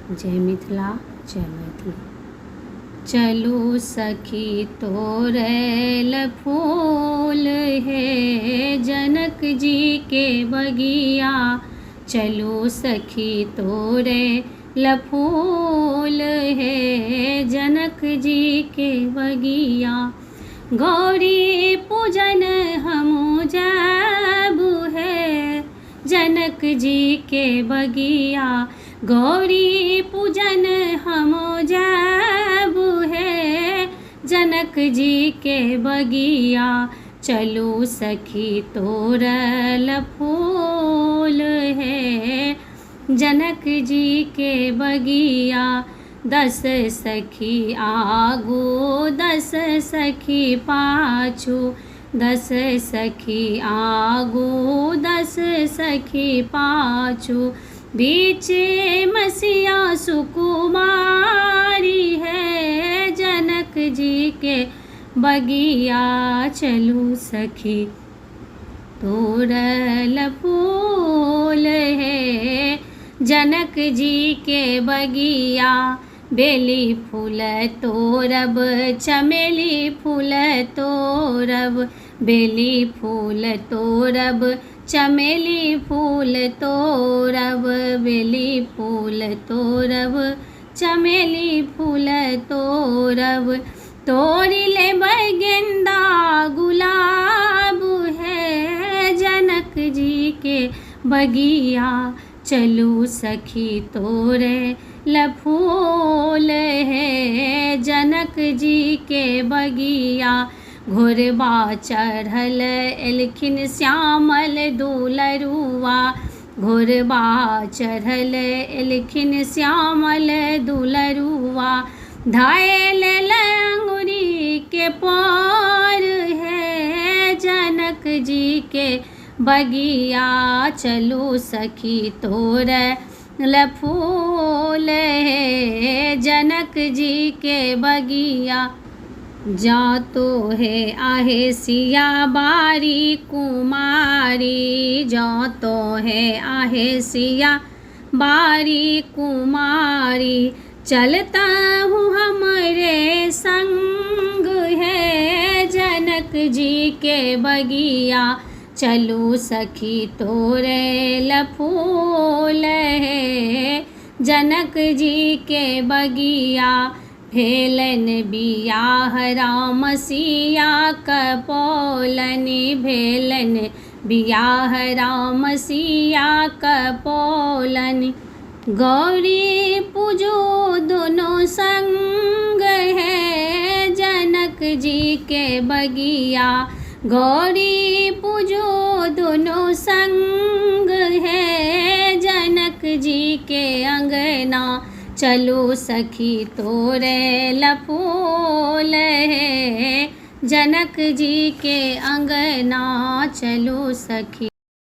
जय मिथिला जय मैथिली। चलू सखी तोड़ैल फूल है जनक जी के बगिया, चलू सखी तोड़ैल फूल है जनक जी के बगिया। गौरी पूजन हमू जाबू है जनक जी के बगिया, गौरी पूजन हमो जाबू है जनक जी के बगिया। चलू सखी तोड़ल फूल है जनक जी के बगिया। 10 सखी आगू 10 सखी पाछू, 10 सखी आगू 10 सखी पाछू, बीच मसिया सुकुमारी है जनक जी के बगिया। चलू सखी तोड़ल फूल है जनक जी के बगिया। बेली फूल तोरब चमेली फूल तोरब, बेली फूल तोरब चमेली फूल तोरब, बेली फूल तोरब चमेली फूल तोरब। तोड़ी ले गेंदा गुलाब है जनक जी के बगिया। चलू सखी तोड़ैल फूल है जनक जी के बगिया। घोरबा चढ़ल एलखिन श्यामल दुलरुआ, घोरबा चढ़ल एलखिन श्यामल दुलरुआ। धायल अंगुरी के पार है जनक जी के बगिया। चलू सखी तोड़ैल फूल है जनक जी के बगिया। जा तो है आहे सिया बारी कुमारी, जा तो है आहे सिया बारी कुमारी। चलता हूँ हमरे संग है जनक जी के बगिया। चलू सखी तोड़ैल फूल है जनक जी के बगिया। भेलन बियाह राम सिया कपौलनि, भेलन बियाह राम सिया कपौलनि। गौरी पूजो दोनों संग है जनक जी के बगिया। गौरी पूजो दोनों संग है जनक जी के अंगना। चलो सखी तोड़ैल फूल है जनक जी के अंगना। चलो सखी।